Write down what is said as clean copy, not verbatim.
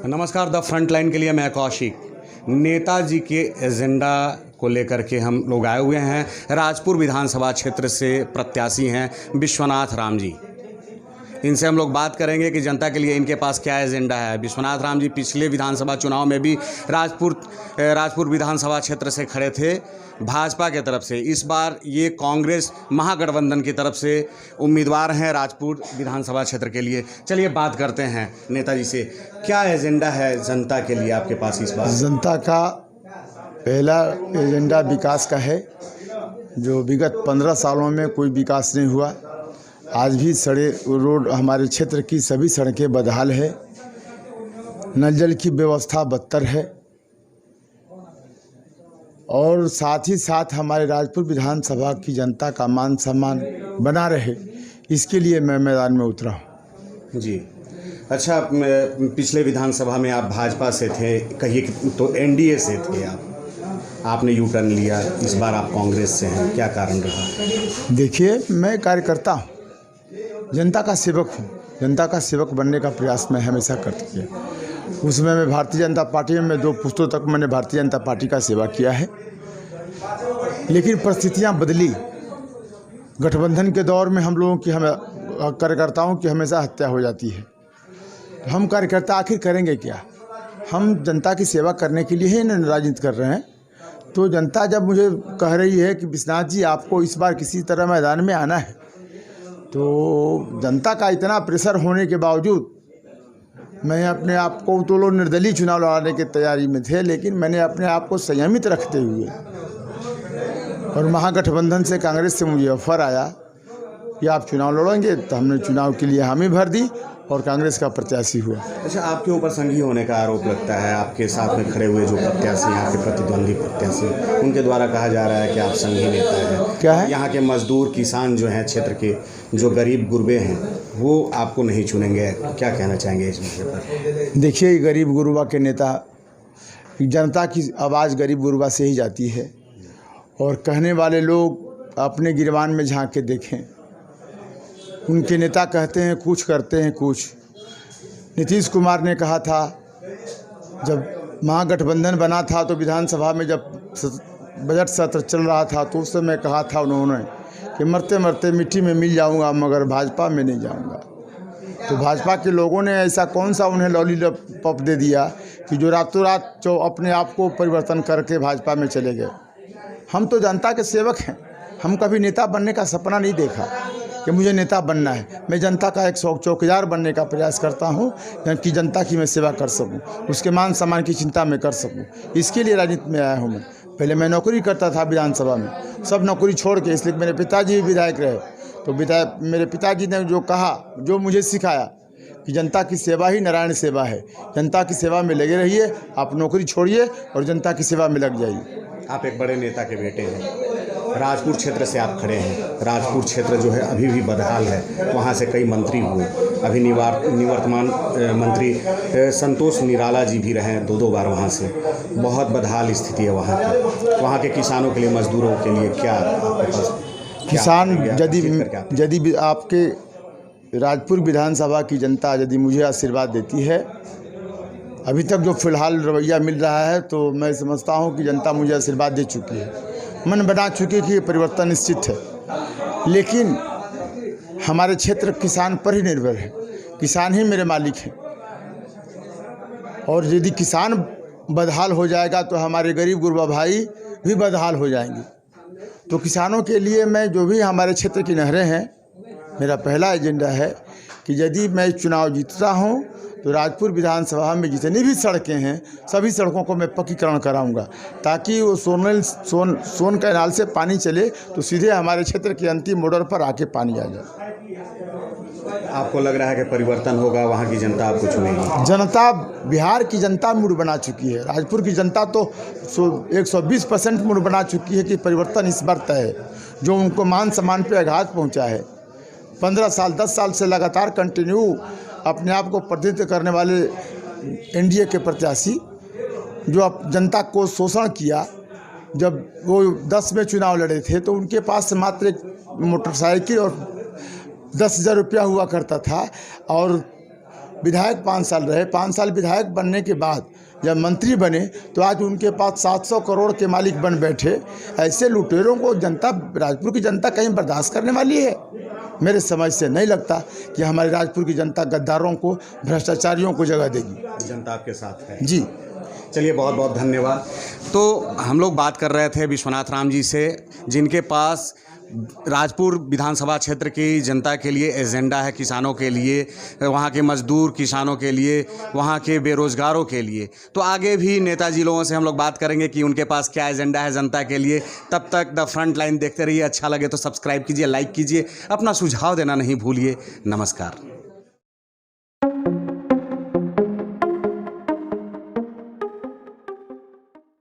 नमस्कार। The front line के लिए मैं कौशिक। नेताजी के एजेंडा को लेकर के हम लोग आए हुए हैं। राजपुर विधानसभा क्षेत्र से प्रत्याशी हैं विश्वनाथ राम जी। इनसे हम लोग बात करेंगे कि जनता के लिए इनके पास क्या एजेंडा है। विश्वनाथ राम जी पिछले विधानसभा चुनाव में भी राजपुर विधानसभा क्षेत्र से खड़े थे भाजपा के तरफ से। इस बार ये कांग्रेस महागठबंधन की तरफ से उम्मीदवार हैं राजपुर विधानसभा क्षेत्र के लिए। चलिए बात करते हैं नेताजी से। क्या एजेंडा है जनता के लिए आपके पास इस बार? जनता का पहला एजेंडा विकास का है। जो विगत 15 सालों में कोई विकास नहीं हुआ। आज भी रोड हमारे क्षेत्र की सभी सड़कें बदहाल है। नल जल की व्यवस्था बदतर है और साथ ही साथ हमारे राजपुर विधानसभा की जनता का मान सम्मान बना रहे, इसके लिए मैं मैदान में उतरा हूँ। जी अच्छा, पिछले विधानसभा में आप भाजपा से थे, कहिए तो एनडीए से थे आपने यू टर्न लिया। इस बार आप कांग्रेस से हैं, क्या कारण रहा? देखिए, मैं कार्यकर्ता हूँ, जनता का सेवक हूँ। जनता का सेवक बनने का प्रयास मैं हमेशा करता किया। उसमें मैं भारतीय जनता पार्टी में 2 पुस्तों तक मैंने भारतीय जनता पार्टी का सेवा किया है। लेकिन परिस्थितियाँ बदली। गठबंधन के दौर में हम लोगों की कार्यकर्ताओं की हमेशा हत्या हो जाती है। तो हम कार्यकर्ता आखिर करेंगे क्या? हम जनता की सेवा करने के लिए ही राजनीति कर रहे हैं। तो जनता जब मुझे कह रही है कि विश्वनाथ जी आपको इस बार किसी तरह मैदान में आना है, तो जनता का इतना प्रेशर होने के बावजूद मैं अपने आप को, तो लोग निर्दलीय चुनाव लड़ाने की तैयारी में थे, लेकिन मैंने अपने आप को संयमित रखते हुए और महागठबंधन से, कांग्रेस से मुझे ऑफर आया कि आप चुनाव लड़ेंगे, तो हमने चुनाव के लिए हामी भर दी और कांग्रेस का प्रत्याशी हुआ। अच्छा, आपके ऊपर संघी होने का आरोप लगता है। आपके साथ में खड़े हुए जो प्रत्याशी हैं, आपके प्रतिद्वंदी प्रत्याशी, उनके द्वारा कहा जा रहा है कि आप संघी नेता हैं। क्या है? यहाँ के मजदूर किसान जो हैं, क्षेत्र के जो गरीब गुरबे हैं, वो आपको नहीं चुनेंगे। क्या कहना चाहेंगे इस मुद्दे पर? देखिए, गरीब गुरबा के नेता, जनता की आवाज़ गरीब गुरबा से ही जाती है। और कहने वाले लोग अपने गिरबान में झांक के देखें। उनके नेता कहते हैं कुछ, करते हैं कुछ। नीतीश कुमार ने कहा था, जब महागठबंधन बना था तो विधानसभा में जब बजट सत्र चल रहा था, तो उस समय कहा था उन्होंने कि मरते मरते मिट्टी में मिल जाऊंगा, मगर भाजपा में नहीं जाऊंगा। तो भाजपा के लोगों ने ऐसा कौन सा उन्हें लॉलीपॉप दे दिया कि जो रातों रात जो अपने आप को परिवर्तन करके भाजपा में चले गए। हम तो जनता के सेवक हैं। हम कभी नेता बनने का सपना नहीं देखा कि मुझे नेता बनना है। मैं जनता का एक चौकीदार बनने का प्रयास करता हूँ कि जनता की मैं सेवा कर सकूँ, उसके मान सम्मान की चिंता मैं कर सकूँ। इसके लिए राजनीति में आया हूँ मैं। पहले मैं नौकरी करता था विधानसभा में, सब नौकरी छोड़ के, इसलिए मेरे पिताजी भी विधायक रहे। तो मेरे पिताजी ने जो कहा, जो मुझे सिखाया कि जनता की सेवा ही नारायण सेवा है, जनता की सेवा में लगे रहिए, आप नौकरी छोड़िए और जनता की सेवा में लग जाइए। आप एक बड़े नेता के बेटे हैं, राजपुर क्षेत्र से आप खड़े हैं। राजपुर क्षेत्र जो है अभी भी बदहाल है। वहाँ से कई मंत्री हुए, अभी निवर्तमान मंत्री संतोष निराला जी भी रहे 2 बार वहाँ से। बहुत बदहाल स्थिति है वहाँ की। वहाँ के किसानों के लिए, मजदूरों के लिए क्या आपके पास? किसान यदि आपके राजपुर विधानसभा की जनता यदि मुझे आशीर्वाद देती है, अभी तक जो फिलहाल रवैया मिल रहा है, तो मैं समझता हूं कि जनता मुझे आशीर्वाद दे चुकी है, मन बना चुकी है कि परिवर्तन निश्चित है। लेकिन हमारे क्षेत्र किसान पर ही निर्भर है। किसान ही मेरे मालिक हैं। और यदि किसान बदहाल हो जाएगा तो हमारे गरीब गुरबा भाई भी बदहाल हो जाएंगे। तो किसानों के लिए मैं, जो भी हमारे क्षेत्र की नहरें हैं, मेरा पहला एजेंडा है कि यदि मैं चुनाव जीतता हूं तो राजपुर विधानसभा में जितनी भी सड़कें हैं, सभी सड़कों को मैं पक्कीकरण कराऊंगा, ताकि वो सोन कैनाल से पानी चले तो सीधे हमारे क्षेत्र के अंतिम बॉर्डर पर आके पानी आ जाए। आपको लग रहा है कि परिवर्तन होगा, वहाँ की जनता आपको चुनेगी? जनता, बिहार की जनता मूड बना चुकी है। राजपुर की जनता तो 120% मूड बना चुकी है कि परिवर्तन इस बार तय है। जो उनको मान सम्मान पे आघात पहुँचा है, 15 साल 10 साल से लगातार कंटिन्यू अपने आप को प्रतिनिधित्व करने वाले एनडीए के प्रत्याशी, जो जनता को शोषण किया। जब वो 10 में चुनाव लड़े थे तो उनके पास मात्र एक मोटरसाइकिल और 10,000 रुपया हुआ करता था, और विधायक 5 साल रहे, 5 साल विधायक बनने के बाद जब मंत्री बने तो आज उनके पास 700 करोड़ के मालिक बन बैठे। ऐसे लुटेरों को जनता, राजपुर की जनता कहीं बर्दाश्त करने वाली है? मेरे समझ से नहीं लगता कि हमारे राजपुर की जनता गद्दारों को, भ्रष्टाचारियों को जगह देगी। जनता आपके साथ है जी। चलिए, बहुत बहुत धन्यवाद। तो हम लोग बात कर रहे थे विश्वनाथ राम जी से, जिनके पास राजपुर विधानसभा क्षेत्र की जनता के लिए एजेंडा है, किसानों के लिए, वहाँ के मजदूर किसानों के लिए, वहाँ के बेरोजगारों के लिए। तो आगे भी नेताजी लोगों से हम लोग बात करेंगे कि उनके पास क्या एजेंडा है जनता के लिए। तब तक द फ्रंट लाइन देखते रहिए। अच्छा लगे तो सब्सक्राइब कीजिए, लाइक कीजिए, अपना सुझाव देना नहीं भूलिए। नमस्कार।